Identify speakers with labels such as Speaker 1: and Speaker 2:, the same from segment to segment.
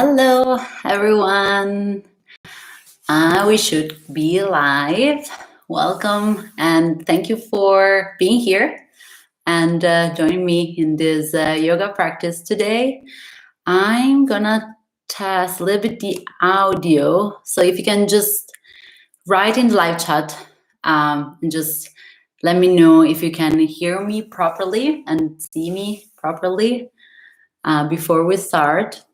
Speaker 1: Hello, everyone. We should be live. Welcome and thank you for being here and joining me in this yoga practice today. I'm gonna test a little bit the audio. So if you can just write in the live chat and just let me know if you can hear me properly and see me properly before we start.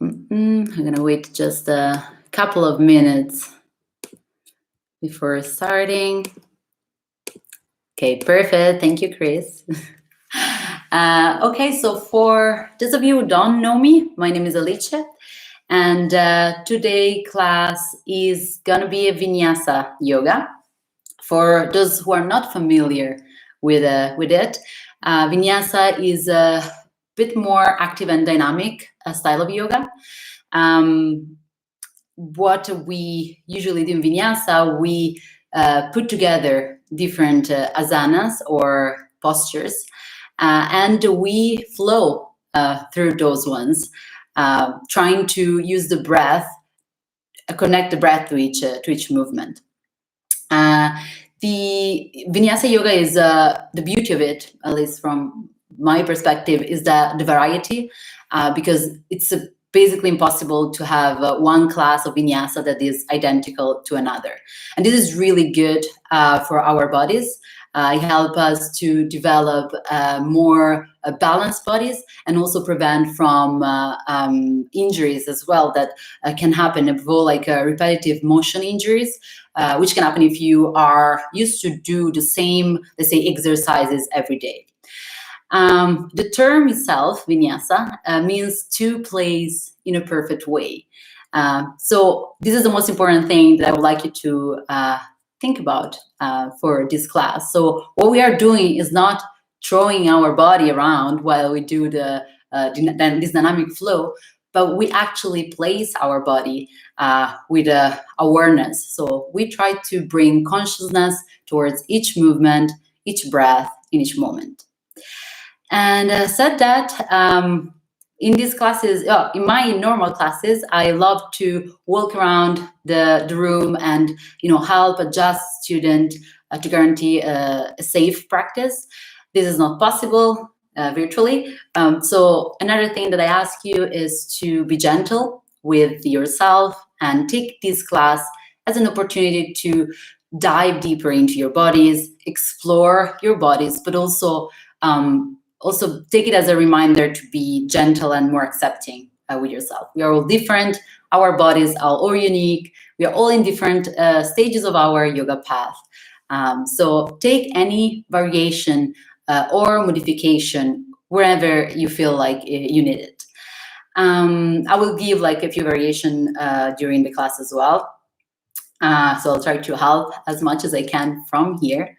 Speaker 1: I'm gonna wait just a couple of minutes before starting. Okay, perfect. Thank you, Chris. Okay, so for those of you who don't know me, my name is Alice, and today class is gonna be a Vinyasa Yoga. For those who are not familiar with it, Vinyasa is a bit more active and dynamic style of yoga. What we usually do in Vinyasa, we put together different asanas or postures, and we flow through those ones, trying to use the breath, connect the breath to each movement. The Vinyasa Yoga is the beauty of it, at least from my perspective, is that the variety, because it's basically impossible to have one class of Vinyasa that is identical to another. And this is really good for our bodies. It helps us to develop more balanced bodies and also prevent from injuries as well that can happen, like repetitive motion injuries, which can happen if you are used to do the same, let's say, exercises every day. The term itself, Vinyasa, means to place in a perfect way. So this is the most important thing that I would like you to think about for this class. So what we are doing is not throwing our body around while we do this dynamic flow, but we actually place our body with awareness. So we try to bring consciousness towards each movement, each breath, in each moment. And said that, in these classes, in my normal classes, I love to walk around the room and help adjust student to guarantee a safe practice. This is not possible virtually. So another thing that I ask you is to be gentle with yourself and take this class as an opportunity to dive deeper into your bodies, explore your bodies, but also take it as a reminder to be gentle and more accepting with yourself. We are all different. Our bodies are all unique. We are all in different stages of our yoga path. So take any variation or modification wherever you feel like you need it. I will give like a few variation during the class as well. So I'll try to help as much as I can from here.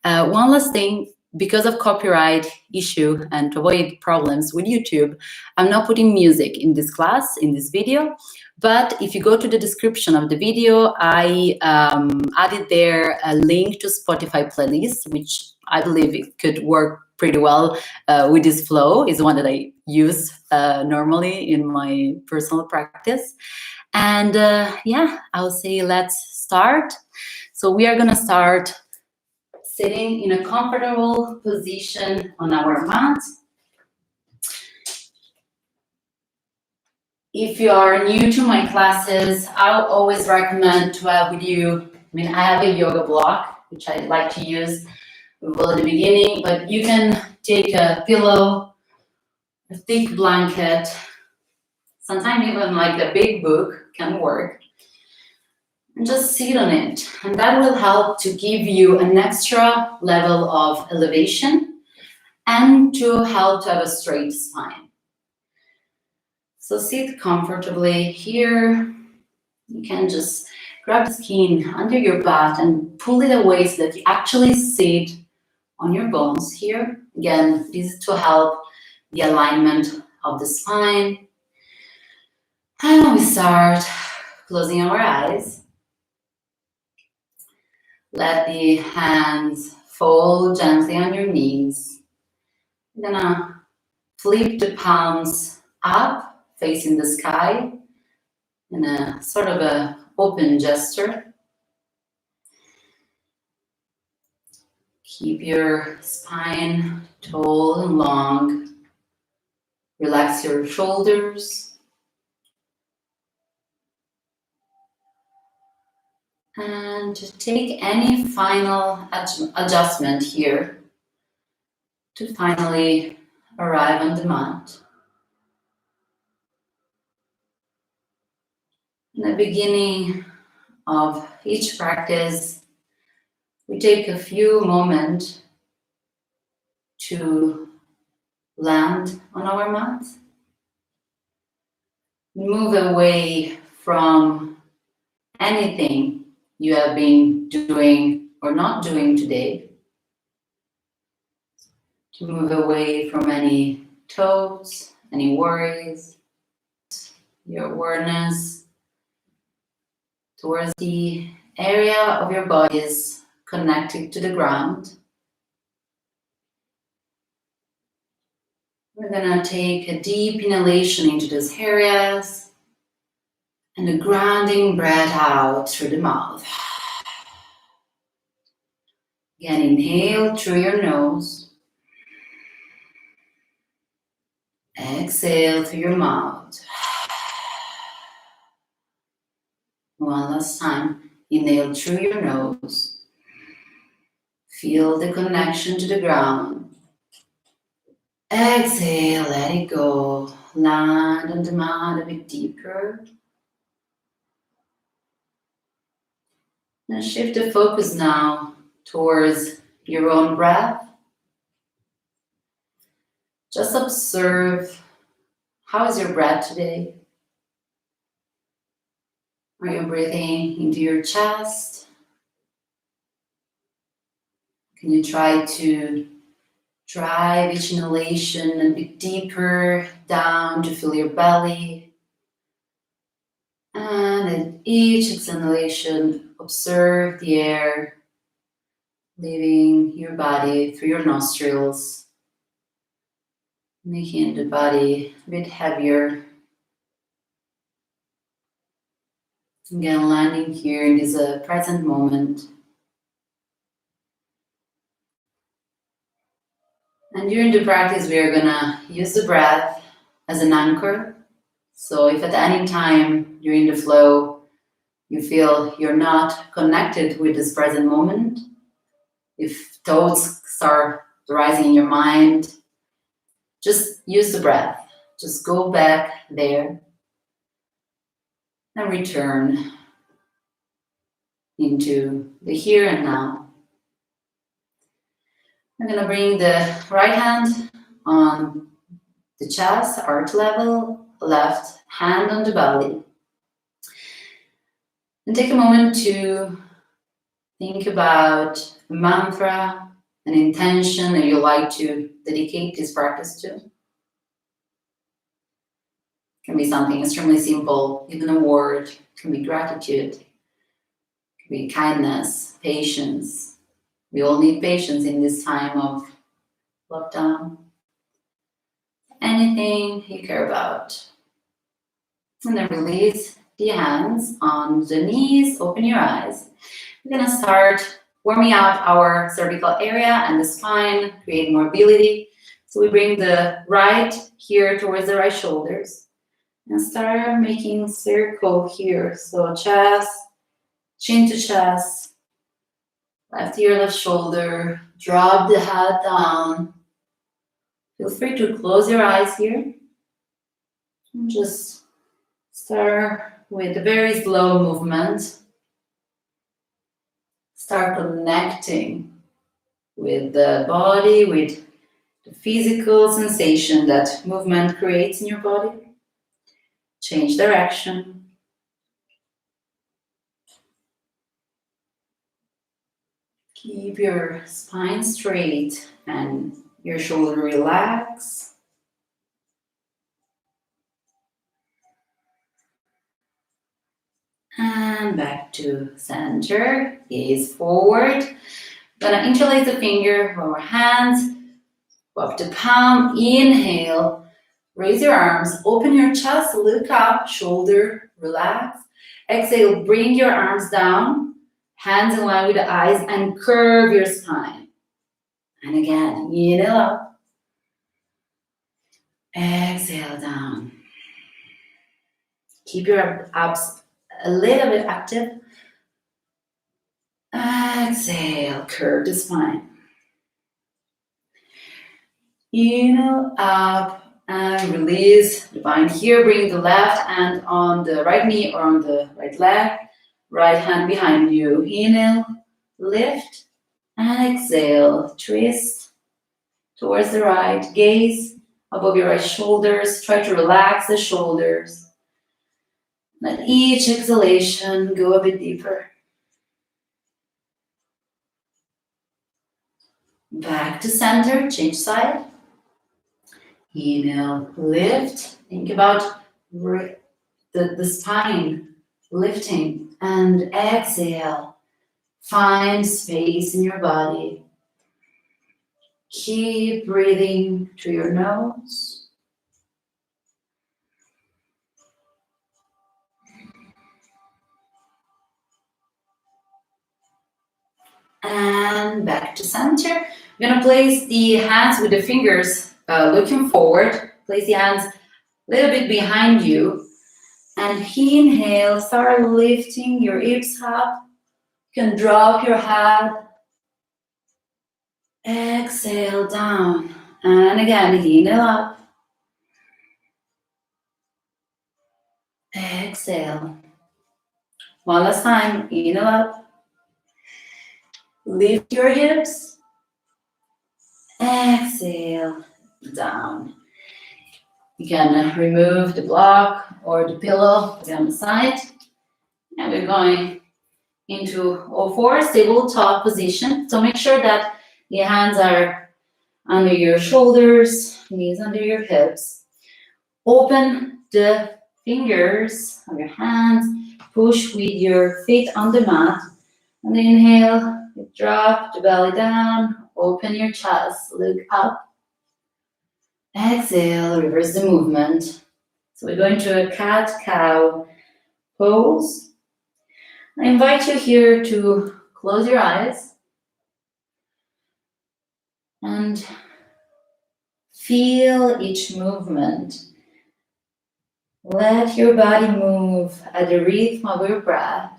Speaker 1: One last thing, because of copyright issue and to avoid problems with YouTube, I'm not putting music in this class, in this video. But if you go to the description of the video, I added there a link to Spotify playlist, which I believe it could work pretty well with this flow. It's one that I use normally in my personal practice. And yeah, I'll say let's start. So we are gonna start sitting in a comfortable position on our mat. If you are new to my classes, I'll always recommend to have with you, I have a yoga block, which I like to use at the beginning, but you can take a pillow, a thick blanket, sometimes even like a big book can work. And just sit on it, and that will help to give you an extra level of elevation and to help to have a straight spine. So sit comfortably here. You can just grab the skin under your butt and pull it away so that you actually sit on your bones here. Again, this is to help the alignment of the spine. And we start closing our eyes. Let the hands fall gently on your knees. I'm gonna flip the palms up, facing the sky, in a sort of a open gesture. Keep your spine tall and long. Relax your shoulders. And take any final adjustment here to finally arrive on the mat. In the beginning of each practice, we take a few moments to land on our mat. Move away from anything you have been doing or not doing today. To move away from any thoughts, any worries, your awareness towards the area of your body is connected to the ground. We're gonna take a deep inhalation into those areas and a grounding breath out through the mouth. Again, inhale through your nose. Exhale through your mouth. One last time. Inhale through your nose. Feel the connection to the ground. Exhale, let it go. Land on the mat a bit deeper. And shift the focus now towards your own breath. Just observe, how is your breath today? Are you breathing into your chest? Can you try to drive each inhalation a bit deeper down to fill your belly? And at each exhalation, observe the air leaving your body through your nostrils, making the body a bit heavier. Again, landing here in this present moment. And during the practice, we are gonna use the breath as an anchor. So if at any time during the flow you feel you're not connected with this present moment, if thoughts start rising in your mind, just use the breath. Just go back there and return into the here and now. I'm going to bring the right hand on the chest, heart level, left hand on the belly. And take a moment to think about a mantra, an intention that you like to dedicate this practice to. It can be something extremely simple, even a word. It can be gratitude, it can be kindness, patience. We all need patience in this time of lockdown. Anything you care about. And then release the hands on the knees, open your eyes. We're gonna start warming up our cervical area and the spine, create mobility. So we bring the right here towards the right shoulders and start making circle here. So chest, chin to chest, left ear, left shoulder, drop the head down. Feel free to close your eyes here. And just start with a very slow movement. Start connecting with the body, with the physical sensation that movement creates in your body. Change direction. Keep your spine straight and your shoulder relaxed. And back to center, gaze forward. Gonna interlace the finger of our hands, up the palm, inhale, Raise your arms, open your chest, look up, shoulder, relax. Exhale, bring your arms down, hands in line with the eyes, and curve your spine. And again, inhale up. Exhale down. Keep your abs a little bit active. Exhale, curve the spine. Inhale up and release the bind here. Bring the left hand on the right knee or on the right leg. Right hand behind you. Inhale, lift, and exhale. Twist towards the right. Gaze above your right shoulders. Try to relax the shoulders. Let each exhalation go a bit deeper. Back to center, change side. Inhale, lift. Think about the spine lifting. And exhale. Find space in your body. Keep breathing through your nose. And back to center. We're gonna place the hands with the fingers looking forward. Place the hands a little bit behind you. And inhale, start lifting your hips up. You can drop your head. Exhale down. And again, inhale up. Exhale. One last time, inhale up. Lift your hips. Exhale down. You can remove the block or the pillow on the side. And we're going into all fours, tabletop position. So make sure that the hands are under your shoulders, knees under your hips. Open the fingers of your hands. Push with your feet on the mat. And inhale, drop the belly down. Open your chest, look up. Exhale, reverse the movement. So we're going to a cat-cow pose. I invite you here to close your eyes and feel each movement. Let your body move at the rhythm of your breath.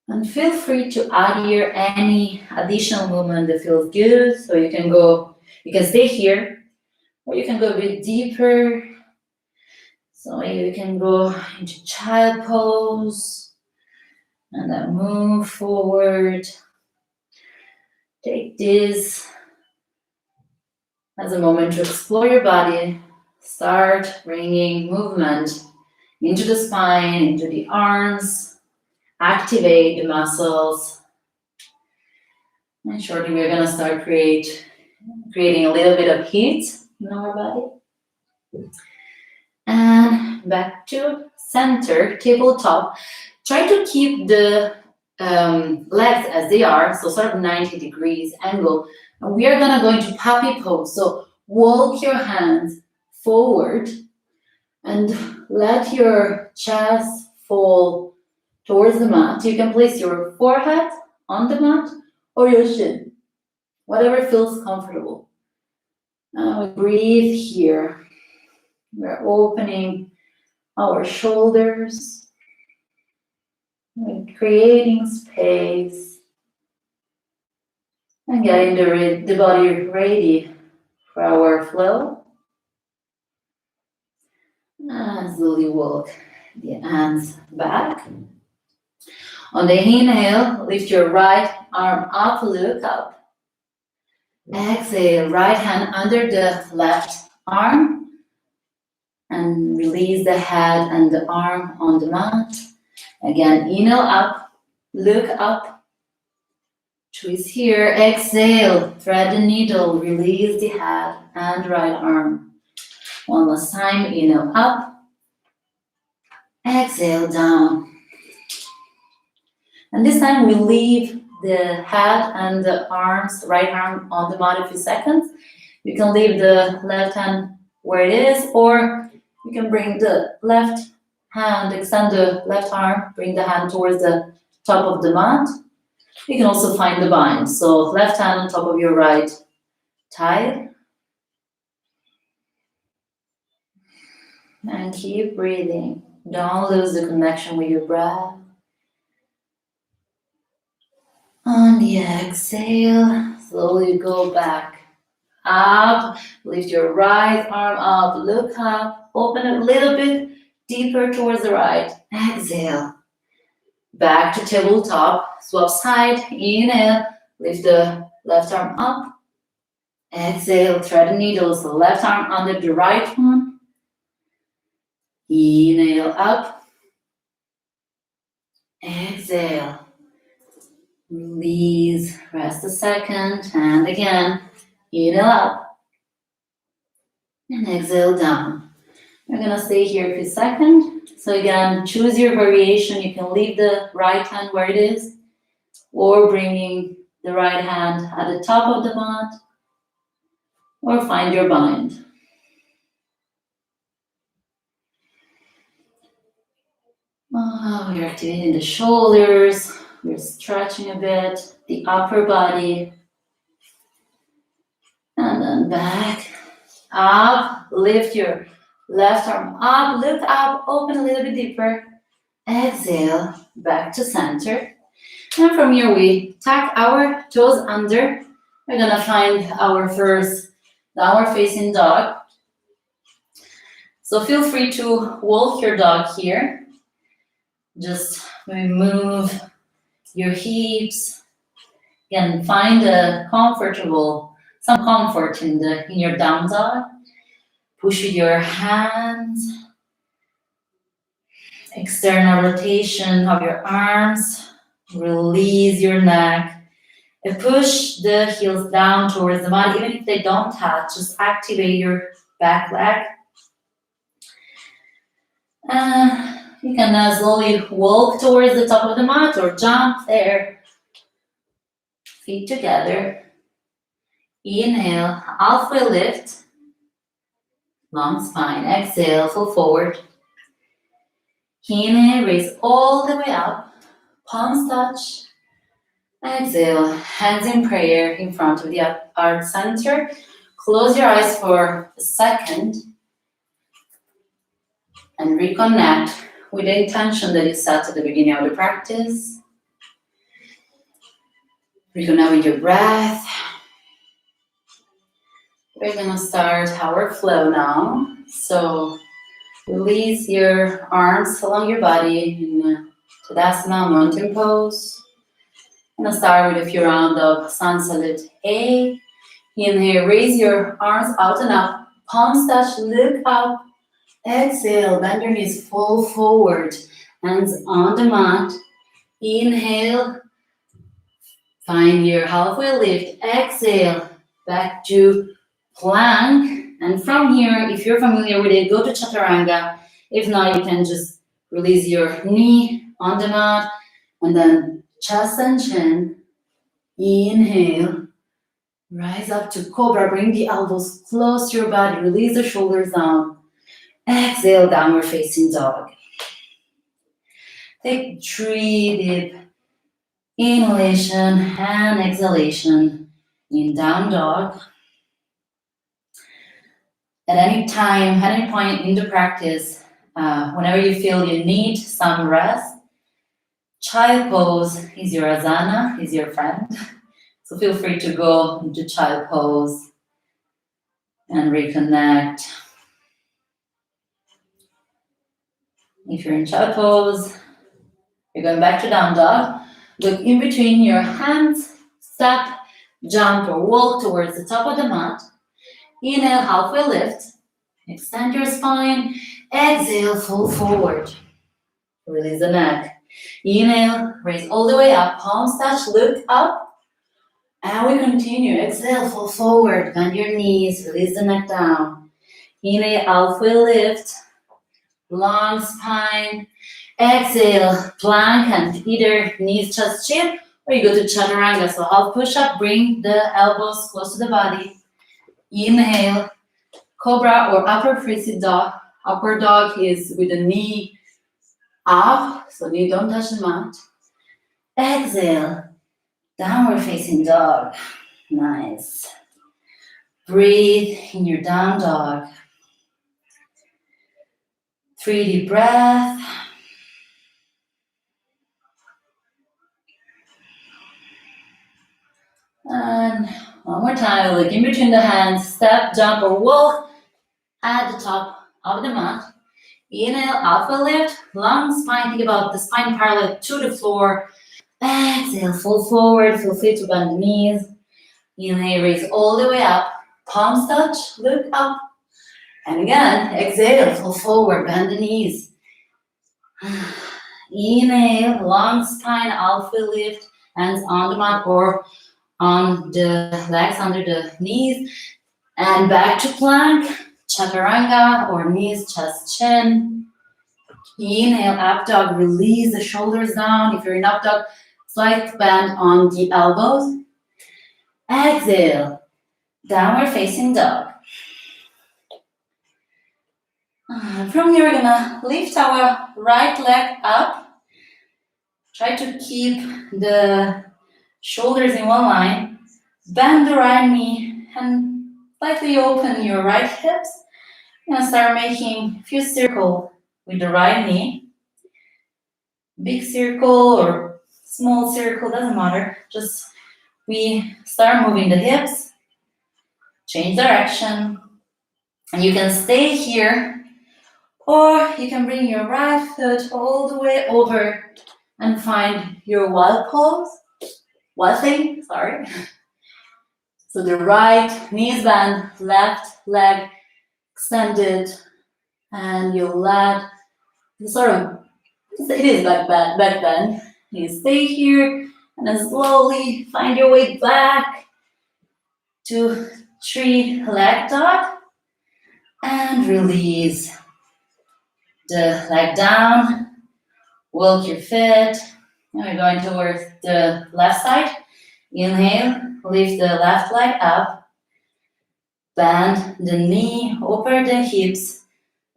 Speaker 1: And feel free to add here any additional movement that feels good. So you can stay here, or you can go a bit deeper. So you can go into child pose and then move forward. Take this as a moment to explore your body. Start bringing movement into the spine, into the arms. Activate the muscles. And shortly we're going to start creating a little bit of heat in our body. And back to center, tabletop. Try to keep the legs as they are, so sort of 90 degrees angle. And we are gonna go into puppy pose. So walk your hands forward and let your chest fall towards the mat. You can place your forehead on the mat or your shin, whatever feels comfortable. Now we breathe here. We're opening our shoulders. We're creating space and getting the body ready for our flow. And slowly walk the hands back. On the inhale, lift your right arm up, look up. Exhale, right hand under the left arm. And release the head and the arm on the mat. Again, inhale up, look up. Twist here, exhale, thread the needle, release the head and right arm. One last time, inhale up. Exhale down. And this time we leave the head and the arms, right arm on the mat a few seconds. You can leave the left hand where it is, or you can bring the left hand, extend the left arm, bring the hand towards the top of the mat. You can also find the bind. So left hand on top of your right thigh. And keep breathing. Don't lose the connection with your breath. On the exhale, slowly go back up. Lift your right arm up, look up, open a little bit deeper towards the right. Exhale. Back to tabletop, swap side, inhale, lift the left arm up. Exhale, thread the needles, the left arm under the right one. Inhale up. Exhale. Release, rest a second, and again, inhale up. And exhale down. We're gonna stay here for a second. So again, choose your variation. You can leave the right hand where it is, or bringing the right hand at the top of the mat, or find your bind. We're activating the shoulders, we're stretching a bit, the upper body, and then back, up, lift your left arm up, look up, open a little bit deeper, exhale, back to center. And from here we tuck our toes under. We're gonna find our first downward facing dog. So feel free to walk your dog here. Just move your hips and find some comfort in your down dog. Push with your hands. External rotation of your arms. Release your neck. And push the heels down towards the mat, even if they don't touch. Just activate your back leg. You can slowly walk towards the top of the mat or jump there. Feet together. Inhale, halfway lift. Long spine. Exhale, fall forward. Inhale, raise all the way up. Palms touch. Exhale, hands in prayer in front of the heart center. Close your eyes for a second. And reconnect with the intention that you set at the beginning of the practice. Reconnect with your breath. We're gonna start our flow now. So release your arms along your body in Tadasana, mountain pose. I'm gonna start with a few rounds of sun salute A. Inhale, raise your arms out and up. Palms touch, look up. Exhale, bend your knees, fall forward. Hands on the mat. Inhale, find your halfway lift. Exhale, back to plank. And from here, if you're familiar with it, go to chaturanga. If not, you can just release your knee on the mat. And then chest and chin. Inhale, rise up to cobra. Bring the elbows close to your body. Release the shoulders down. Exhale, downward facing dog. Take 3 deep inhalation and exhalation in down dog. At any time, at any point in the practice, whenever you feel you need some rest, child pose is your asana, is your friend. So feel free to go into child pose and reconnect. If you're in child pose, you're going back to down dog. Look in between your hands, step, jump or walk towards the top of the mat. Inhale, halfway lift. Extend your spine. Exhale, fall forward. Release the neck. Inhale, raise all the way up. Palms touch, look up. And we continue. Exhale, fall forward. Bend your knees. Release the neck down. Inhale, halfway lift. Long spine. Exhale, plank and either knees, chest, chin, or you go to chaturanga. So half push up, bring the elbows close to the body. Inhale, Cobra or upper facing dog. Upward dog is with the knee up, so you don't touch the mat. Exhale, downward facing dog. Nice. Breathe in your down dog. 3 deep breaths. And one more time, look in between the hands, step, jump, or walk at the top of the mat. Inhale, alpha lift, long spine. Think about the spine parallel to the floor. Exhale, fold forward, feel free to bend the knees. Inhale, raise all the way up. Palms touch, look up. And again, exhale, fold forward, bend the knees. Inhale, long spine, alpha lift, hands on the mat or on the legs under the knees. And back to plank, chaturanga or knees, chest, chin. Inhale, up dog, release the shoulders down. If you're in up dog, slight bend on the elbows. Exhale, downward facing dog. From here, we're gonna lift our right leg up. Try to keep the shoulders in one line. Bend the right knee and slightly open your right hips. You're gonna start making a few circles with the right knee. Big circle or small circle, doesn't matter. Just we start moving the hips, change direction, and you can stay here, or you can bring your right foot all the way over and find your wild pose, wild thing, sorry. So the right knee is bent, left leg extended, and your lat sort of, it is back bend. You stay here, and then slowly find your way back to 3 leg dog, and release the leg down, walk your feet, and we're going towards the left side. Inhale, lift the left leg up, bend the knee over the hips,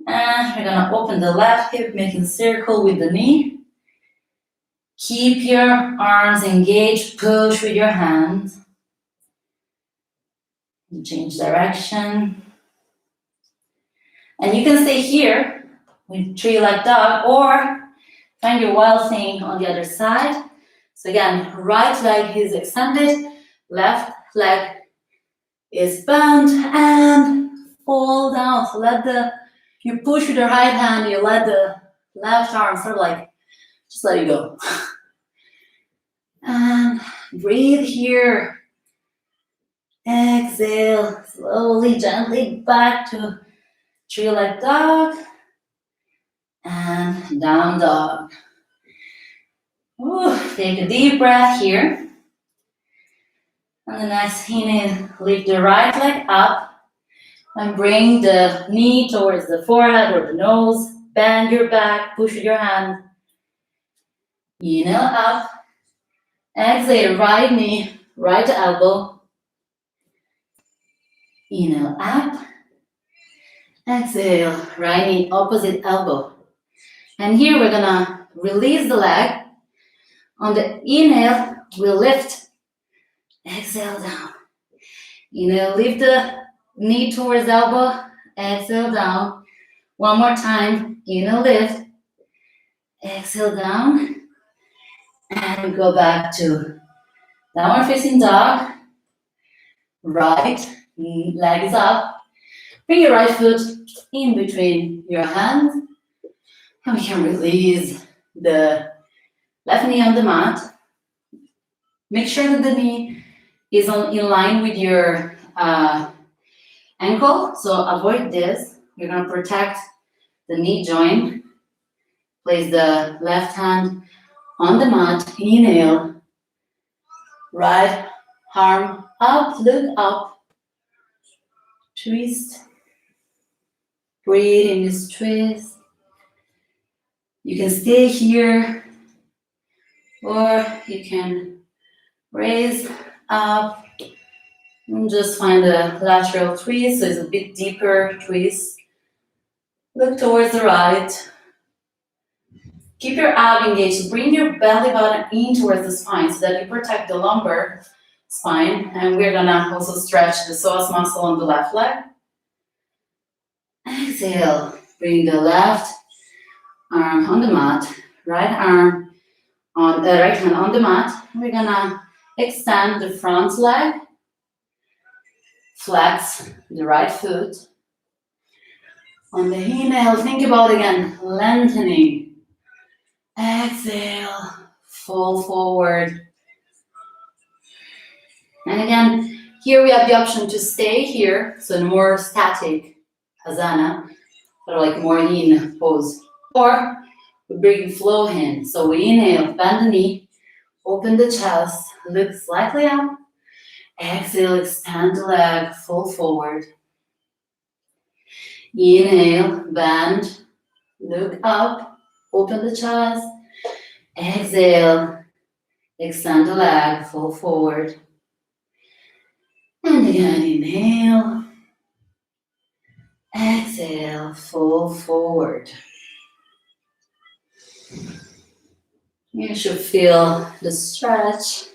Speaker 1: and we're gonna open the left hip, making a circle with the knee. Keep your arms engaged, push with your hands. Change direction. And you can stay here with 3 leg dog or find your wild thing on the other side. So again, right leg is extended, left leg is bent and fall down. So you push with your right hand, you let the left arm sort of like, just let it go. And breathe here. Exhale, slowly, gently back to 3 leg dog and down dog. Ooh, take a deep breath here. And the next inhale, lift the right leg up and bring the knee towards the forehead or the nose. Bend your back, push with your hand. Inhale up. Exhale, right knee, right elbow. Inhale up. Exhale, right knee, opposite elbow. And here we're gonna release the leg. On the inhale, we'll lift. Exhale down. Inhale, lift the knee towards elbow. Exhale down. One more time. Inhale, lift. Exhale down. And go back to downward facing dog. Right leg is up. Bring your right foot in between your hands. And we can release the left knee on the mat. Make sure that the knee is in line with your ankle. So avoid this. You're going to protect the knee joint. Place the left hand on the mat. Inhale. Right arm up, look up. Twist. Breathe in this twist. You can stay here, or you can raise up And just find a lateral twist, so it's a bit deeper twist. Look towards the right. Keep your ab engaged. Bring your belly button in towards the spine so that you protect the lumbar spine. And we're gonna also stretch the psoas muscle on the left leg. Exhale. Bring the left arm on the mat, right arm on the right hand on the mat. We're gonna extend the front leg, flex the right foot. On the inhale, think about again, lengthening. Exhale, fall forward. And again, here we have the option to stay here, so in a more static asana, or like more yin pose. Or we bring flow in. So we inhale, bend the knee, open the chest, look slightly up. Exhale, extend the leg, fall forward. Inhale, bend, look up, open the chest. Exhale, extend the leg, fall forward. And again, inhale. Exhale, fall forward. You should feel the stretch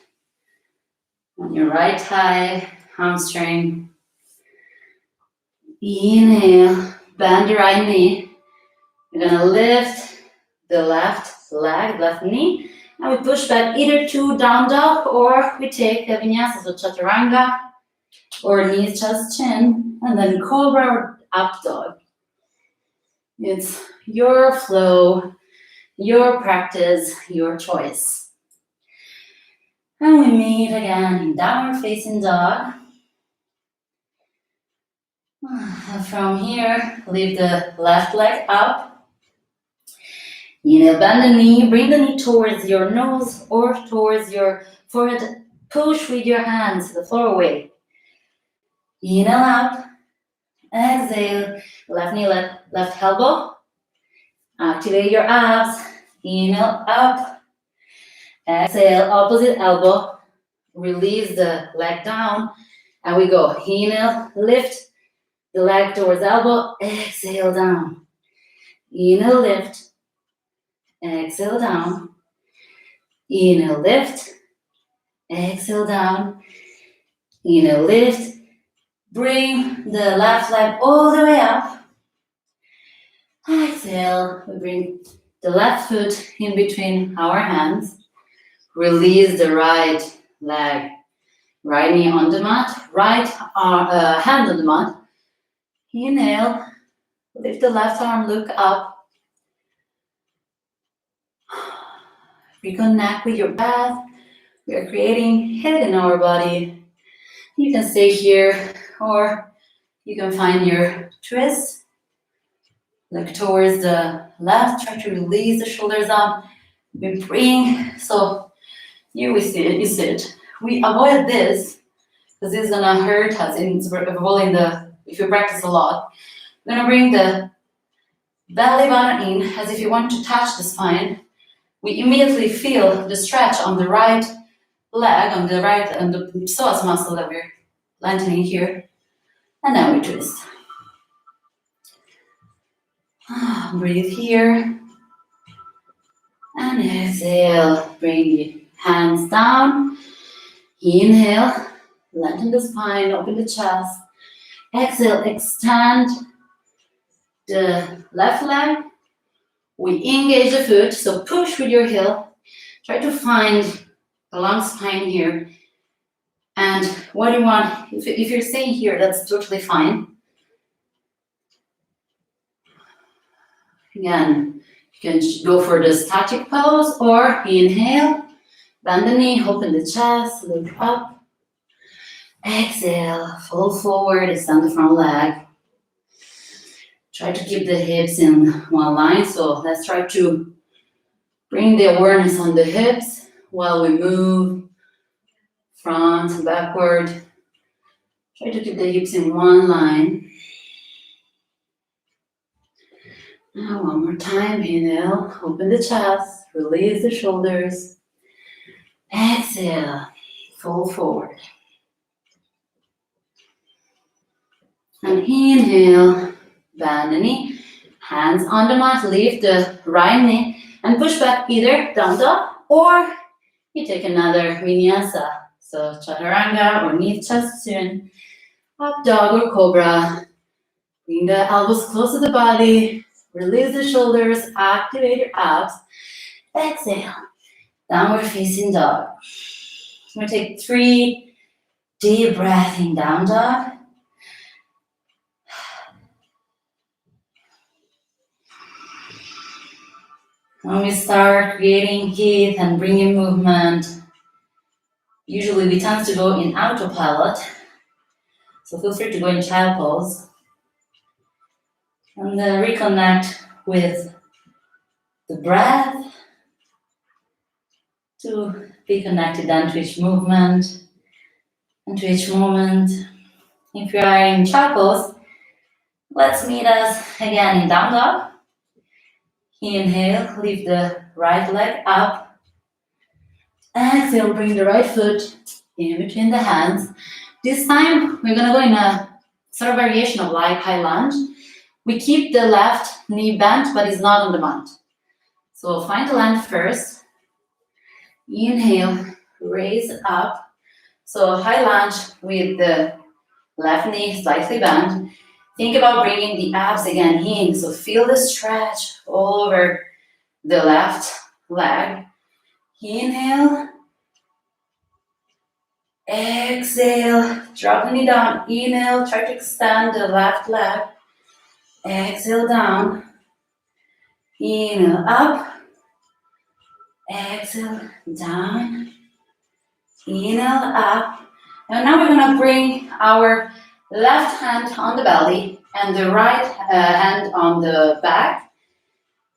Speaker 1: on your right thigh, hamstring. Inhale, bend the right knee. You're gonna lift the left leg, left knee, and we push back either to down dog or we take a vinyasa, so chaturanga, or knees, chest, chin, and then cobra or up dog. It's your flow, your practice, your choice. And we meet again in downward facing dog. From here, lift the left leg up. Inhale, bend the knee, bring the knee towards your nose or towards your forehead. Push with your hands the floor away. Inhale up. Exhale, left knee, left elbow. Activate your abs. Inhale up. Exhale, opposite elbow. Release the leg down. And we go. Inhale, lift the leg towards elbow. Exhale, down. Inhale, lift. Exhale, down. Inhale, lift. Exhale, down. Inhale, lift. Bring the left leg all the way up. Exhale, we bring the left foot in between our hands. Release the right leg. Right knee on the mat, right hand on the mat. Inhale, lift the left arm, look up. Reconnect with your breath. We are creating heat in our body. You can stay here or you can find your twist. Look towards the left, try to release the shoulders up. We bring, so here we sit. We avoid this because it's gonna hurt us and it's rolling if you practice a lot. We're gonna bring the belly button in as if you want to touch the spine. We immediately feel the stretch on the right leg, on the psoas muscle that we're lengthening here. And then we twist. Breathe here. And exhale, bring the hands down. Inhale, lengthen the spine, open the chest. Exhale, extend the left leg. We engage the foot, so push with your heel. Try to find a long spine here. And what you want, if you're staying here, that's totally fine. Again, you can go for the static pose or inhale, bend the knee, open the chest, look up. Exhale, fall forward, extend the front leg. Try to keep the hips in one line. So let's try to bring the awareness on the hips while we move front, backward. Try to keep the hips in one line. Now one more time, inhale, open the chest, release the shoulders. Exhale, fall forward. And inhale, bend the knee, hands on the mat, lift the right knee and push back either down dog or you take another vinyasa. So chaturanga or knee chest chin, up dog or cobra. Bring the elbows close to the body, release the shoulders, activate your abs. Exhale, downward facing dog. I'm going to take 3 deep breaths in down dog. When we start creating heat and bringing movement, usually we tend to go in autopilot. So feel free to go in child pose. And then reconnect with the breath to be connected then to each movement and to each moment. If you are in child pose, let's meet us again in down dog. Inhale, lift the right leg up. Exhale, bring the right foot in between the hands. This time, we're gonna go in a sort of variation of like high lunge. We keep the left knee bent, but it's not on the mat. So find the land first. Inhale, raise up. So high lunge with the left knee slightly bent. Think about bringing the abs again in. So feel the stretch all over the left leg. Inhale. Exhale. Drop the knee down. Inhale. Try to extend the left leg. Exhale down. Inhale up. Exhale down. Inhale up. And now we're going to bring our left hand on the belly and the right hand on the back.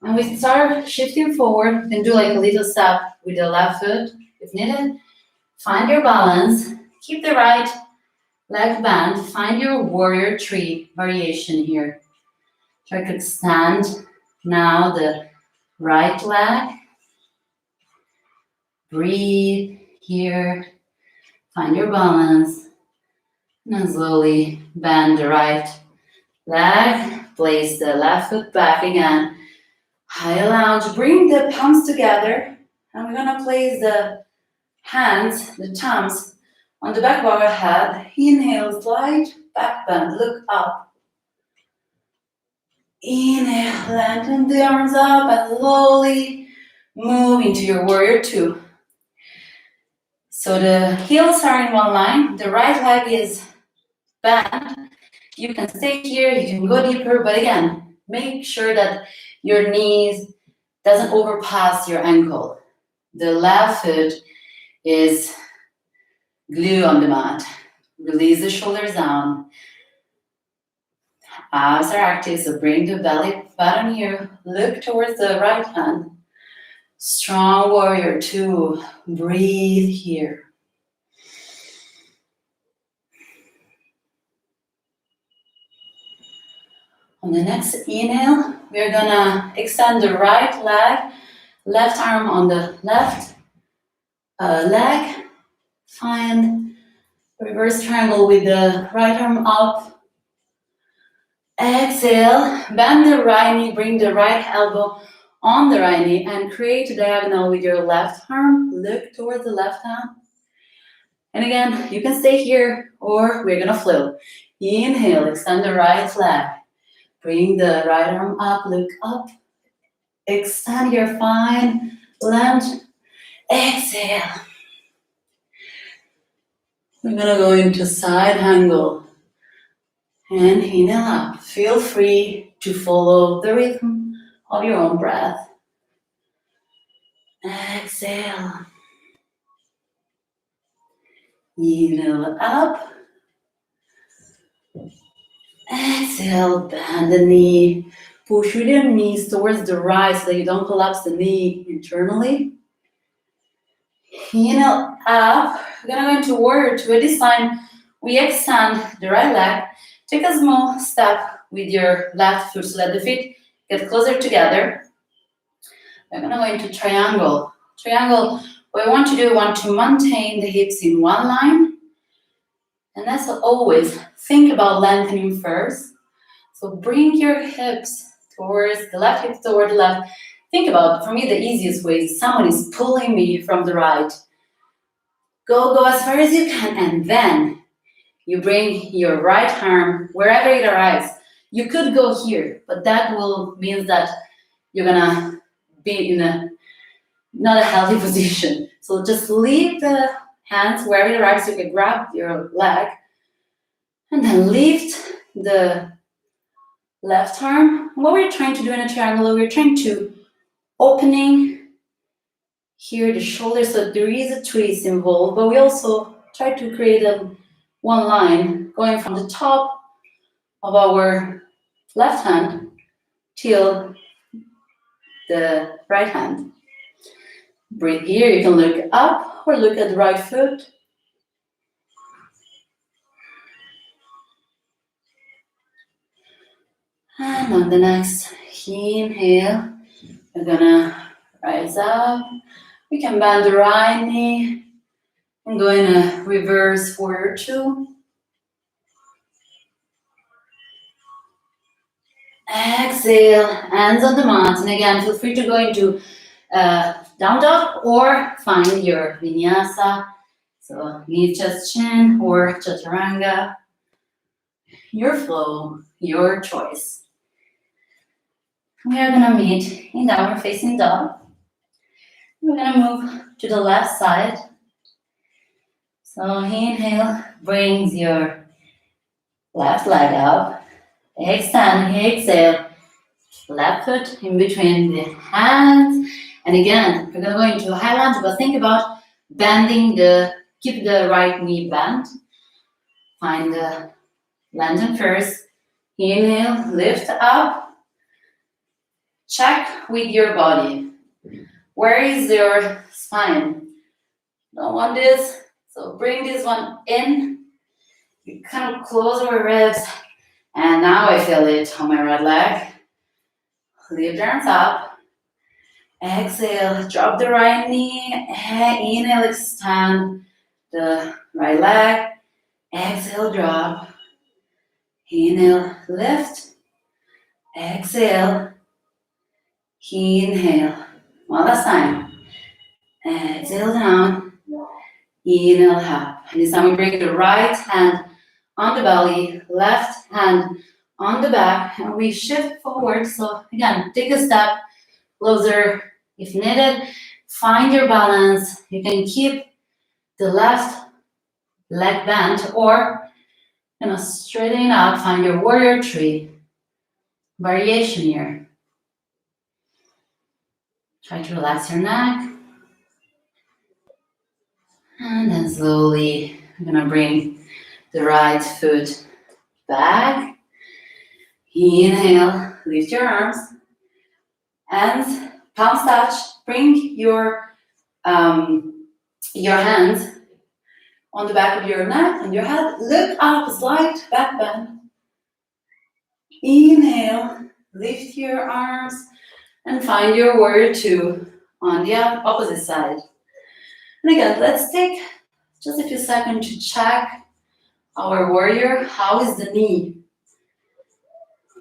Speaker 1: And we start shifting forward. You can do like a little step with the left foot if needed. Find your balance. Keep the right leg bent. Find your warrior tree variation here. Try to extend now the right leg. Breathe here. Find your balance. And then slowly bend the right leg. Place the left foot back again. High lunge. Bring the palms together. And we're going to place the hands, the thumbs, on the back of our head. Inhale, slight back bend. Look up. Inhale, lengthen the arms up and slowly move into your warrior two. So the heels are in one line. The right leg is bent. You can stay here, you can go deeper, but again, make sure that your knees doesn't overpass your ankle. The left foot is glue on the mat. Release the shoulders down. Abs are active, so bring the belly button here. Look towards the right hand. Strong warrior two. Breathe here. On the next inhale, we're gonna extend the right leg, left arm on the left leg. Find reverse triangle with the right arm up. Exhale, bend the right knee, bring the right elbow on the right knee and create a diagonal with your left arm. Look towards the left hand. And again, you can stay here or we're gonna flow. Inhale, extend the right leg. Bring the right arm up, look up. Extend your fine lunge. Exhale. We're gonna go into side angle. And inhale up. Feel free to follow the rhythm of your own breath. Exhale. Inhale up. Exhale, bend the knee. Push with your knees towards the right so that you don't collapse the knee internally. Inhale up. We're gonna go into warrior two. At this time, we extend the right leg. Take a small step with your left foot so that the feet get closer together. We're gonna go into triangle. Triangle, what we want to do, we want to maintain the hips in one line. And always, think about lengthening first. So bring your hips towards the left, hip toward the left. Think about, for me, the easiest way is someone is pulling me from the right. Go as far as you can, and then you bring your right arm wherever it arrives. You could go here, but that will mean that you're gonna be in a not a healthy position. So just leave the hands wherever it arrives. You can grab your leg and then lift the left arm. What we're trying to do in a triangle, we're trying to opening here the shoulders, so there is a twist involved, but we also try to create one line going from the top of our left hand till the right hand. Breathe here, you can look up or look at the right foot. And on the next inhale, we're gonna rise up. We can bend the right knee and go in a reverse warrior two. Exhale, hands on the mat. And again, feel free to go into down dog or find your vinyasa. So knee, chest, chin, or chaturanga. Your flow, your choice. We are gonna meet in downward facing dog. We're gonna move to the left side. So inhale, brings your left leg up. Extend, exhale. Left foot in between the hands. And again, we're gonna go into a high lunge, but think about bending keep the right knee bent. Find the lengthen first. Inhale, lift up. Check with your body. Where is your spine? Don't want this, so bring this one in. You kind of close our ribs, and now I feel it on my right leg. Lift the arms up. Exhale, drop the right knee. Inhale, extend the right leg. Exhale, drop. Inhale, lift. Exhale. Inhale. One last time. Exhale down. Inhale up. And this time we bring the right hand on the belly, left hand on the back, and we shift forward. So again, take a step closer if needed. Find your balance. You can keep the left leg bent or straighten out. Find your warrior three variation here. Try to relax your neck. And then slowly, I'm gonna bring the right foot back. Inhale, lift your arms. And palms touch. Bring your hands on the back of your neck and your head. Look up, slight back bend. Inhale, lift your arms and find your warrior two on the opposite side. And again, let's take just a few seconds to check our warrior. How is the knee?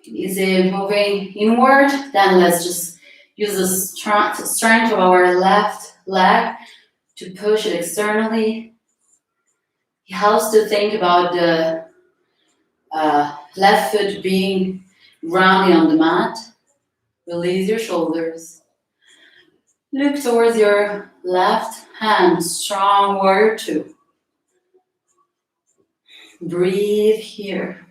Speaker 1: Is it moving inward? Then let's just use the strength of our left leg to push it externally. It helps to think about the left foot being grounded on the mat. Release your shoulders. Look towards your left hand, strong warrior two. Breathe here.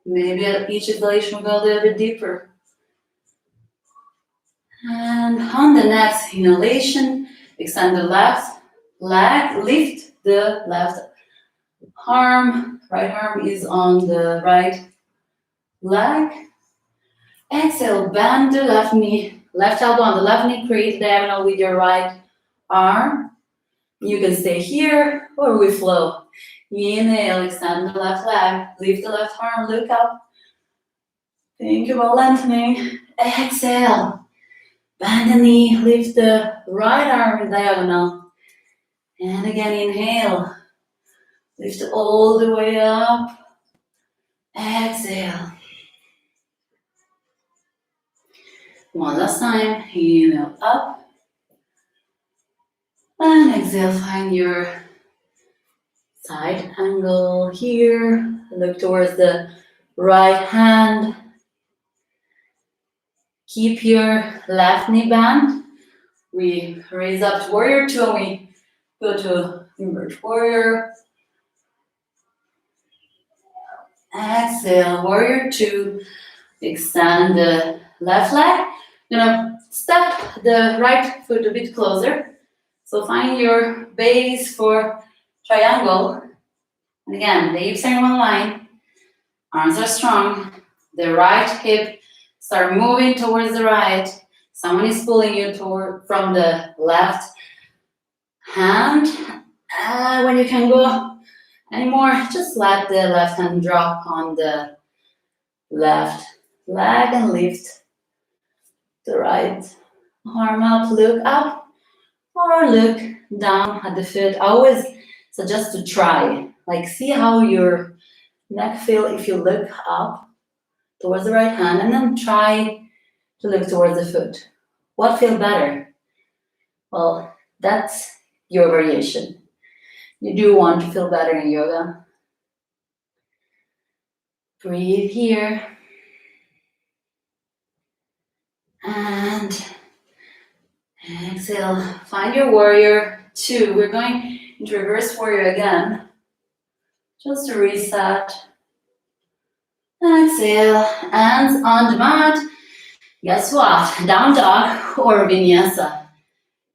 Speaker 1: Maybe at each exhalation we'll go a little bit deeper. And on the next inhalation, extend the left leg, lift the left arm. Right arm is on the right leg. Exhale, bend the left knee, left elbow on the left knee, create diagonal with your right arm. You can stay here or we flow. Inhale, extend the left leg, lift the left arm, look up. Think about lengthening. Exhale, bend the knee, lift the right arm in diagonal. And again, inhale, Lift all the way up. Exhale. One last time. Inhale up. And exhale. Find your side angle here. Look towards the right hand. Keep your left knee bent. We raise up to warrior two and we go to inverted warrior. Exhale, warrior two. Extend the left leg. You're gonna step the right foot a bit closer. So find your base for triangle. And again, the hips are in one line. Arms are strong. The right hip start moving towards the right. Someone is pulling you from the left hand. When you can go anymore, just let the left hand drop on the left leg and lift the right arm up. Look up or look down at the foot. I always suggest to try. Like, see how your neck feel if you look up towards the right hand, and then try to look towards the foot. What feels better? Well, that's your variation. You do want to feel better in yoga. Breathe here. And exhale. Find your warrior two. We're going into reverse warrior again. Just to reset. Exhale. Hands on the mat. Guess what? Down dog or vinyasa.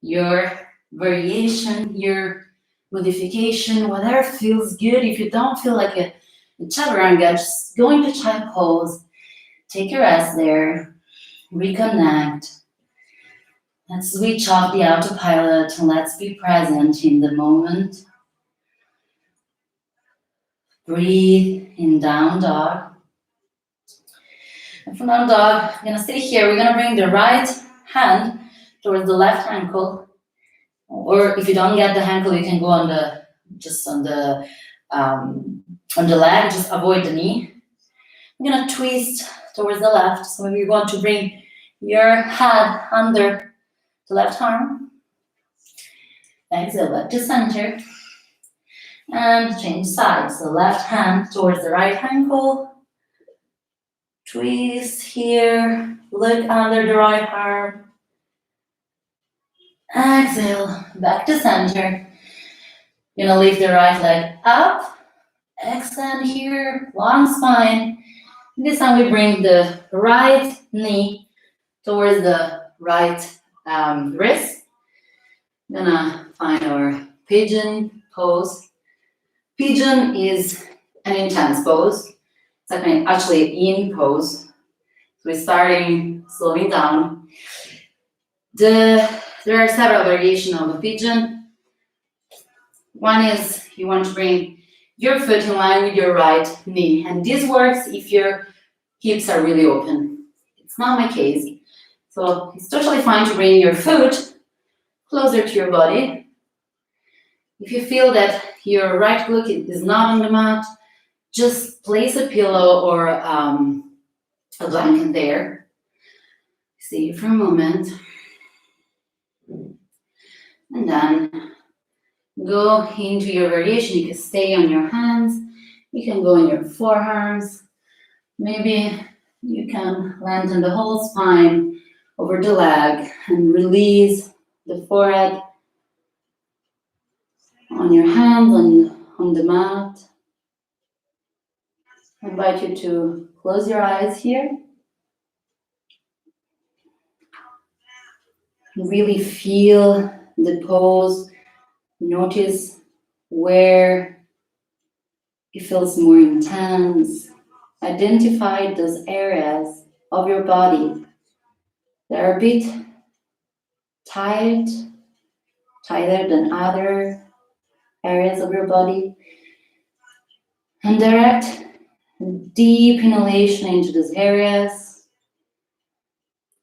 Speaker 1: Your variation, your modification, whatever feels good. If you don't feel like a chaturanga, just go into child pose. Take a rest there. Reconnect. Let's switch off the autopilot and let's be present in the moment. Breathe in down dog. And from down dog, I'm gonna stay here. We're gonna bring the right hand towards the left ankle. Or if you don't get the ankle, you can go on the leg. Just avoid the knee. I'm gonna twist towards the left. So maybe you want to bring your head under the left arm. Exhale back to center. And change sides. The left hand towards the right ankle. Twist here. Look under the right arm. Exhale back to center. You're gonna lift the right leg up. Extend here. Long spine. This time we bring the right knee towards the right wrist. We're gonna find our pigeon pose. Pigeon is an intense pose. It's actually an in pose. So we're starting slowing down. There are several variations of a pigeon. One is you want to bring your foot in line with your right knee. And this works if your hips are really open. It's not my case. So it's totally fine to bring your foot closer to your body. If you feel that your right foot is not on the mat, just place a pillow or a blanket there. See for a moment. And then go into your variation. You can stay on your hands. You can go on your forearms. Maybe you can lengthen the whole spine over the leg and release the forehead on your hands on the mat. I invite you to close your eyes here. Really feel the pose. Notice where it feels more intense. Identify those areas of your body that are a bit tighter than other areas of your body. And direct deep inhalation into those areas.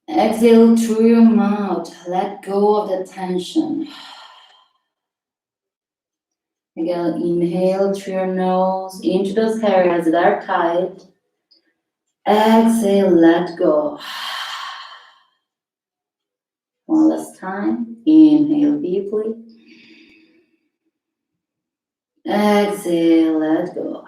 Speaker 1: Exhale through your mouth. Let go of the tension. Again, inhale through your nose into those areas that are tight. Exhale, let go. One last time. Inhale deeply. Exhale, let go.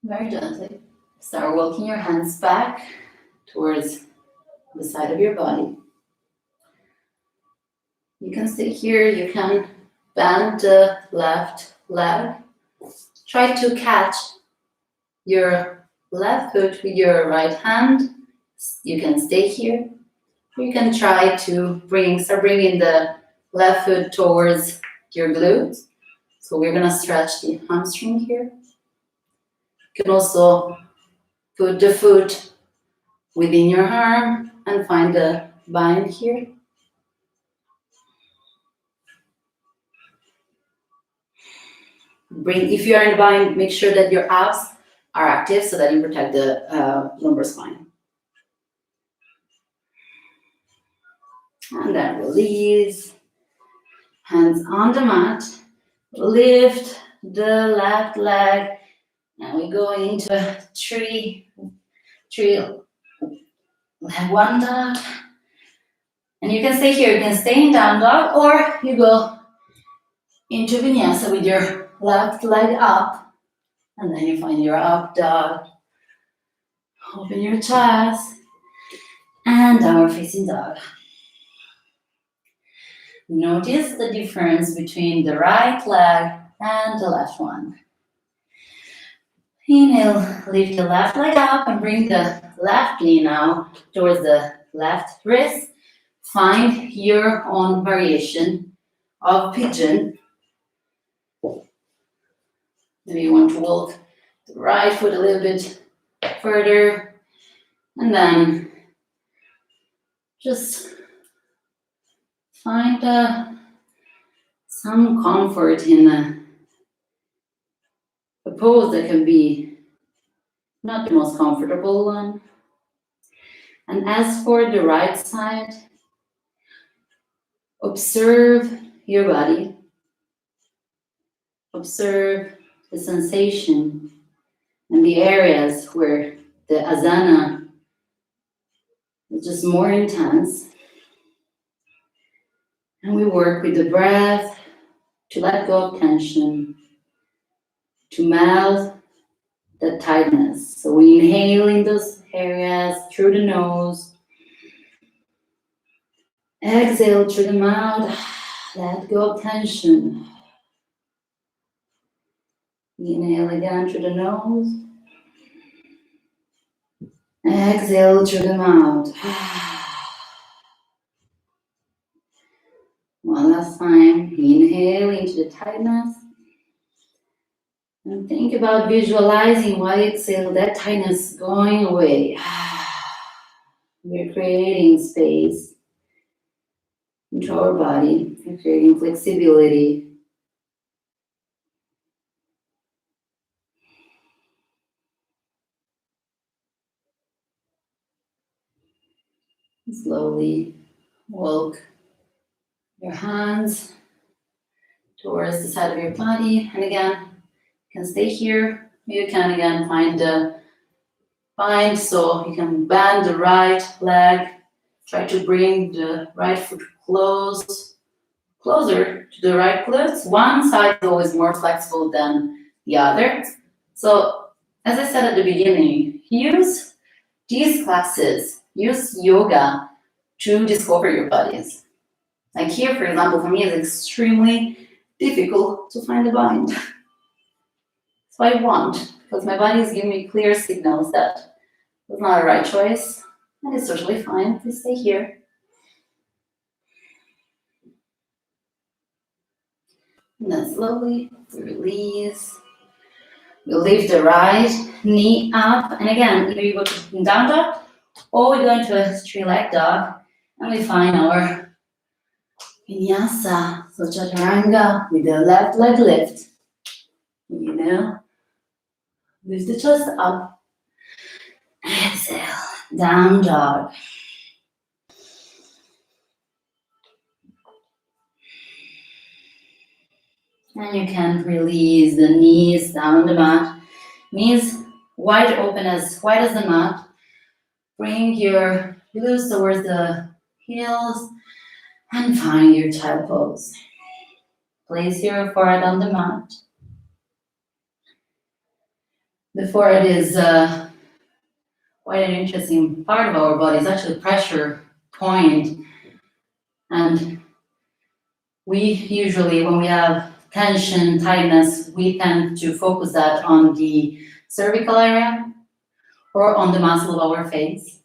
Speaker 1: Very gently. Start walking your hands back towards the side of your body. You can stay here, you can bend the left leg. Try to catch your left foot with your right hand. You can stay here. You can try to start bringing the left foot towards your glutes. So we're gonna stretch the hamstring here. You can also put the foot within your arm and find the bind here. If you are in the bind, make sure that your abs are active so that you protect the lumbar spine. And then release. Hands on the mat. Lift the left leg. And we go into a tree one dog. And you can stay here. You can stay in down dog, or you go into vinyasa with your left leg up. And then you find your up dog. Open your chest. And downward facing dog. Notice the difference between the right leg and the left one. Inhale, lift the left leg up and bring the left knee now towards the left wrist. Find your own variation of pigeon. Maybe you want to walk the right foot a little bit further, and then just find some comfort in a pose that can be not the most comfortable one. And as for the right side, observe your body. Observe the sensation and the areas where the asana is just more intense. And we work with the breath to let go of tension, to melt the tightness. So we inhale in those areas through the nose. Exhale through the mouth. Let go of tension. Inhale again through the nose. Exhale through the mouth. One last time. Inhale into the tightness. And think about visualizing while you exhale that tightness going away. We're creating space into our body. We're creating flexibility. Slowly walk your hands towards the side of your body. And again, you can stay here. You can again find the bind, so you can bend the right leg. Try to bring the right foot closer to the right glutes. One side is always more flexible than the other. So as I said at the beginning, use these classes, use yoga to discover your bodies. Like here, for example, for me, it's extremely difficult to find the bind. So I want, because my body is giving me clear signals that it's not a right choice, and it's totally fine. Please stay here. And then slowly release. We'll lift the right knee up, and again, either you go to down dog, or we go into a straight leg dog, and we find our Vinyasa, so chaturanga with the left leg lift. Inhale. Lift the chest up. Exhale. Down dog. And you can release the knees down the mat. Knees wide open, as wide as the mat. Bring your heels towards the heels and find your child pose. Place your forehead on the mat. The forehead is quite an interesting part of our body. It's actually a pressure point. And we usually, when we have tension, tightness, we tend to focus that on the cervical area or on the muscle of our face.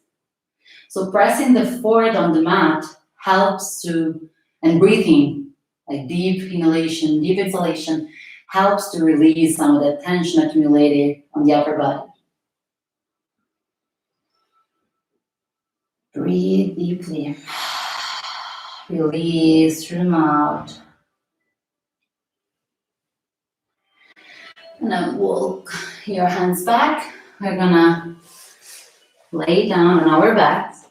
Speaker 1: So pressing the forehead on the mat helps to, and breathing, like deep inhalation, deep exhalation, helps to release some of that tension accumulated on the upper body. Breathe deeply. Release through the mouth. And then walk your hands back. We're gonna lay down on our backs.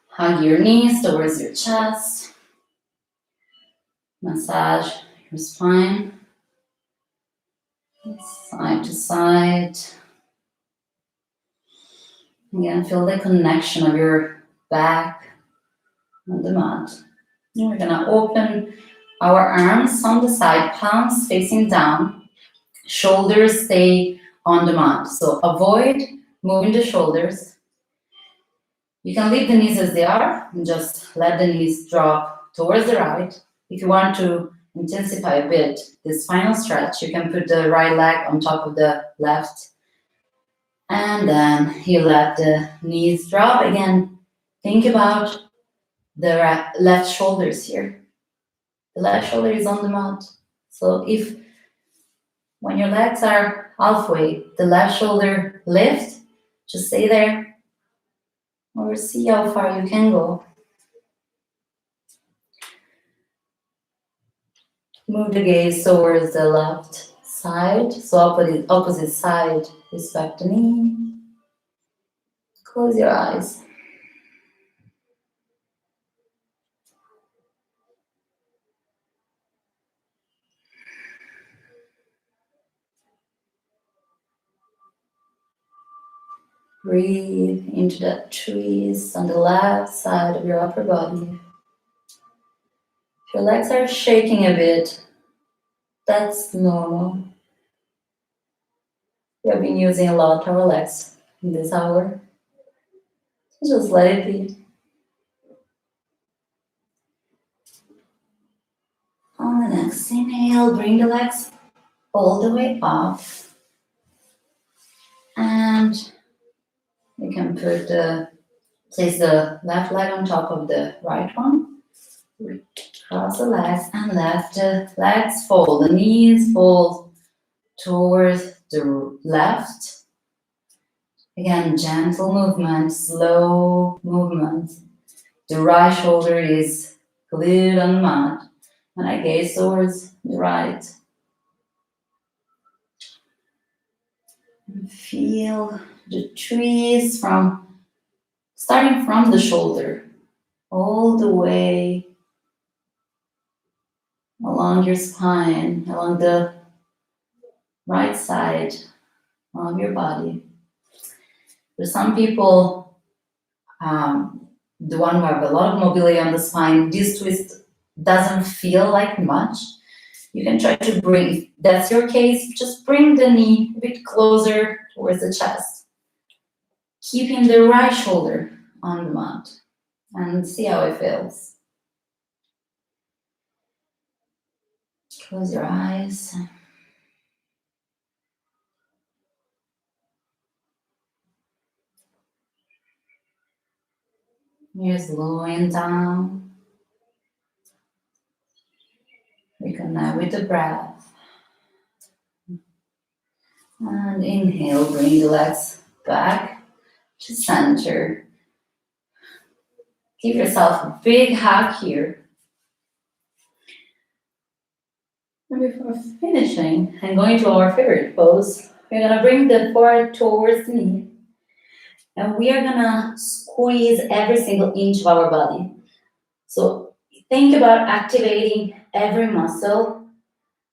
Speaker 1: Hug your knees towards your chest. Massage your spine. Side to side. Again, feel the connection of your back on the mat. And we're gonna open our arms on the side, palms facing down. Shoulders stay on the mat. So avoid moving the shoulders. You can leave the knees as they are and just let the knees drop towards the right. If you want to intensify a bit this final stretch, you can put the right leg on top of the left. And then you let the knees drop. Again, think about the left shoulders here. The left shoulder is on the mat. So if when your legs are halfway, the left shoulder lifts, just stay there or see how far you can go. Move the gaze towards the left side, so opposite side, respect the knee. Close your eyes. Breathe into that twist on the left side of your upper body. If your legs are shaking a bit, that's normal. We have been using a lot of our legs in this hour. So just let it be. On the next inhale, bring the legs all the way up. And you can place the left leg on top of the right one. Cross the legs and let the legs fold. The knees fold towards the left. Again, gentle movement, slow movement. The right shoulder is glued on the mat. And I gaze towards the right. And feel the twist starting from the shoulder all the way along your spine, along the right side of your body. For some people, the one who have a lot of mobility on the spine, this twist doesn't feel like much. You can try to bring, if that's your case, just bring the knee a bit closer towards the chest, keeping the right shoulder on the mat, and see how it feels. Close your eyes. You're slowing down. Reconnect with the breath. And inhale, bring the legs back to center. Give yourself a big hug here. And before finishing and going to our favorite pose, we're gonna bring the forehead towards the knee. And we are gonna squeeze every single inch of our body. So think about activating every muscle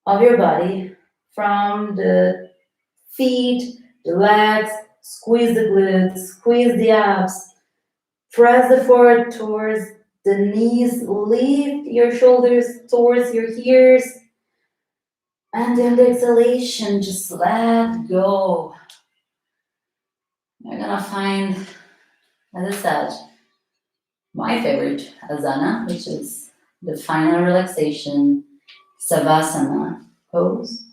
Speaker 1: of your body, from the feet, the legs, squeeze the glutes, squeeze the abs, press the forehead towards the knees, lift your shoulders towards your ears, and then the exhalation, just let go. You're gonna find, as I said, my favorite asana, which is the final relaxation savasana pose.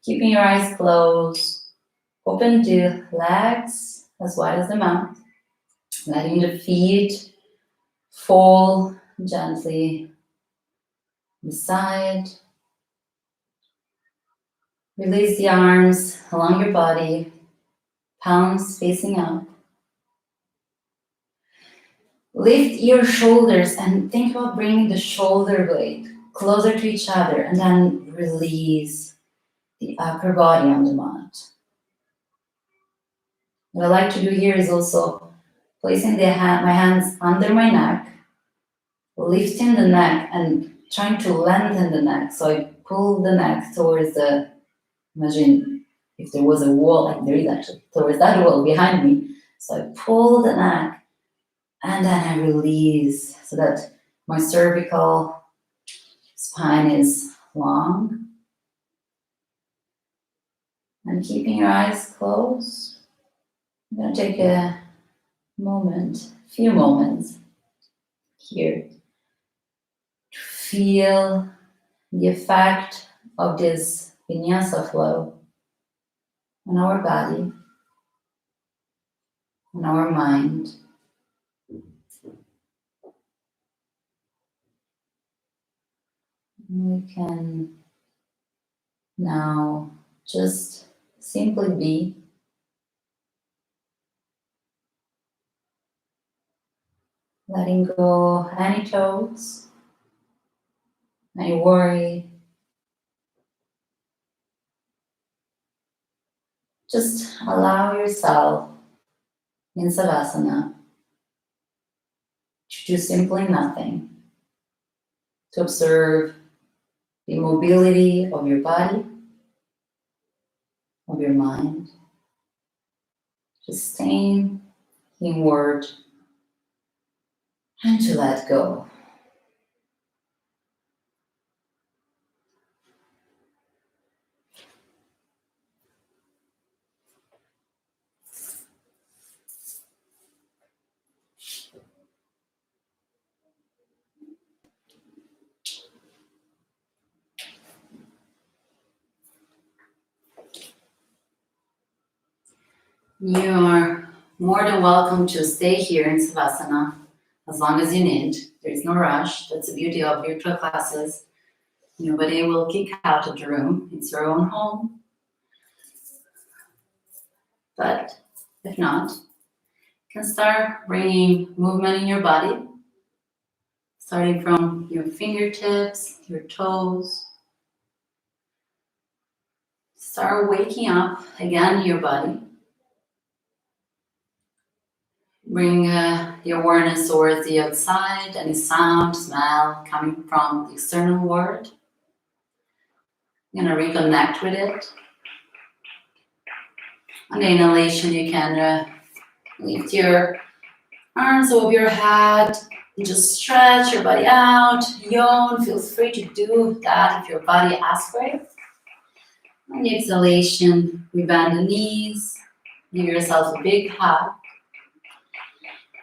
Speaker 1: Keeping your eyes closed, open the legs as wide as the mat, letting the feet fall gently beside. Release the arms along your body, palms facing up. Lift your shoulders and think about bringing the shoulder blade closer to each other, and then release the upper body on the mat. What I like to do here is also placing my hands under my neck, lifting the neck and trying to lengthen the neck. So I pull the neck towards imagine if there was a wall, like there is actually, towards that wall behind me. So I pull the neck and then I release so that my cervical spine is long. And keeping your eyes closed, I'm going to take a few moments here to feel the effect of this vinyasa flow on our body, on our mind. We can now just simply be, letting go any thoughts, any worry. Just allow yourself in Savasana to do simply nothing, to observe the mobility of your body, of your mind, just staying inward and to let go. You are more than welcome to stay here in Savasana as long as you need. There's no rush. That's the beauty of virtual classes. Nobody will kick out of the room. It's your own home. But if not, you can start bringing movement in your body, starting from your fingertips, your toes. Start waking up again your body. Bring the awareness towards the outside, any sound, smell coming from the external world. You're going to reconnect with it. On the inhalation, you can lift your arms over your head. You just stretch your body out, yawn. Feel free to do that if your body asks for it. On the exhalation, we bend the knees. Give yourself a big hug.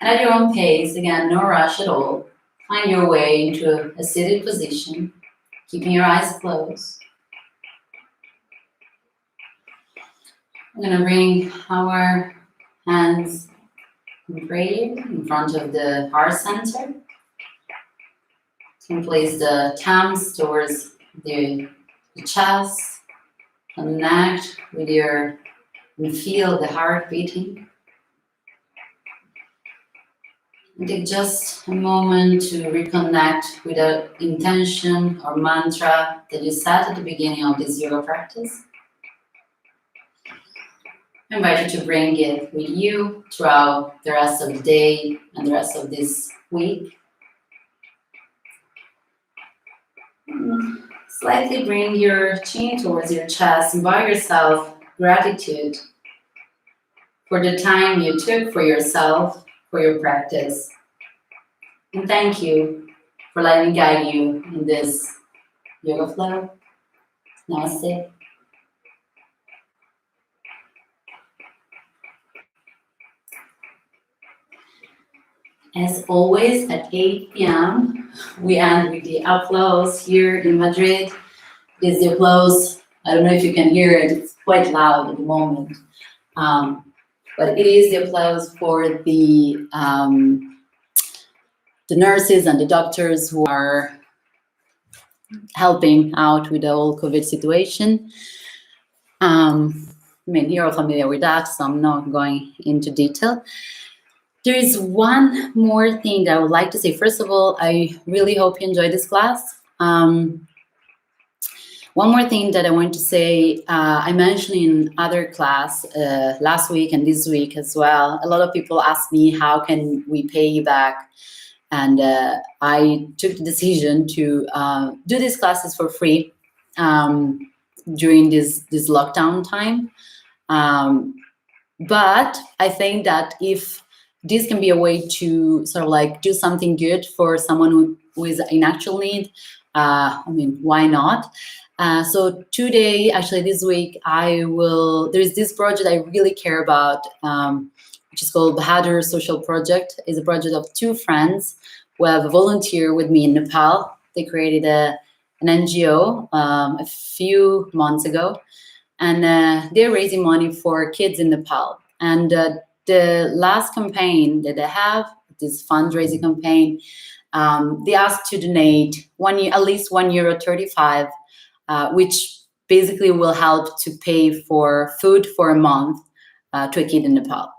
Speaker 1: And at your own pace, again, no rush at all, find your way into a seated position, keeping your eyes closed. We're going to bring our hands in prayer in front of the heart center. You can place the thumbs towards the chest, connect with and feel the heart beating. Take just a moment to reconnect with an intention or mantra that you set at the beginning of this yoga practice. I invite you to bring it with you throughout the rest of the day and the rest of this week. Slightly bring your chin towards your chest and bow yourself gratitude for the time you took for yourself, for your practice. And thank you for letting me guide you in this yoga flow. Namaste. As always, at 8 p.m., we end with the applause here in Madrid. It is the applause. I don't know if you can hear it. It's quite loud at the moment. But it is the applause for the nurses and the doctors who are helping out with the whole COVID situation. You're all familiar with that, so I'm not going into detail. There is one more thing that I would like to say. First of all, I really hope you enjoyed this class. One more thing that I want to say, I mentioned in other class last week and this week as well. A lot of people ask me, how can we pay you back? And I took the decision to do these classes for free during this lockdown time. But I think that if this can be a way to sort of like do something good for someone who is in actual need, why not? So today, actually this week, there's this project I really care about, which is called Bahadur Social Project. It's a project of two friends who have volunteered with me in Nepal. They created an NGO a few months ago, and they're raising money for kids in Nepal. And the last campaign that they have, this fundraising campaign, they asked to donate at least €1.35, which basically will help to pay for food for a month to a kid in Nepal.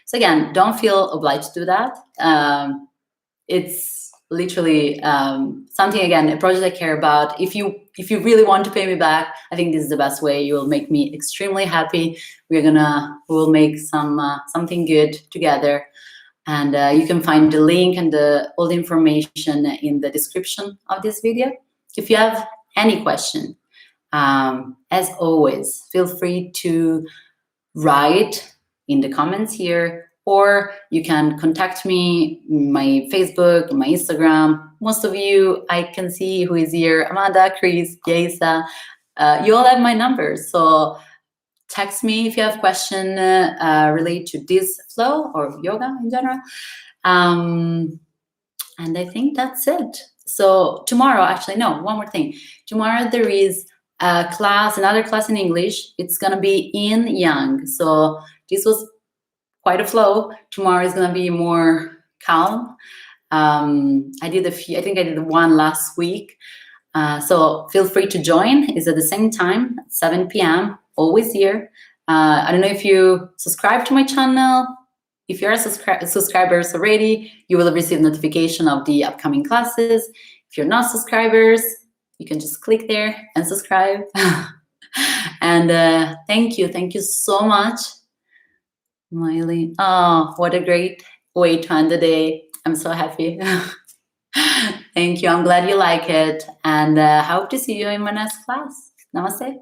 Speaker 1: So again, don't feel obliged to do that. It's literally something, again, a project I care about. If you really want to pay me back, I think this is the best way. You will make me extremely happy. We'll make something good together. And you can find the link and all the information in the description of this video. If you have any question, as always, feel free to write in the comments here, or you can contact me, my Facebook, my Instagram. Most of you I can see who is here, Amanda, Chris, Yesa, you all have my numbers. So text me if you have question related to this flow or yoga in general. And I think that's it. So tomorrow, actually, no, one more thing. Tomorrow there is another class in English. It's gonna be in ENG. So this was quite a flow. Tomorrow is gonna be more calm. I think I did one last week. So feel free to join. It's at the same time, 7 p.m., always here. I don't know if you subscribe to my channel. If you're subscribers already, you will receive notification of the upcoming classes. If you're not subscribers, you can just click there and subscribe. And thank you so much, Miley. Oh, what a great way to end the day. I'm so happy. Thank you. I'm glad you like it, and hope to see you in my next class. Namaste.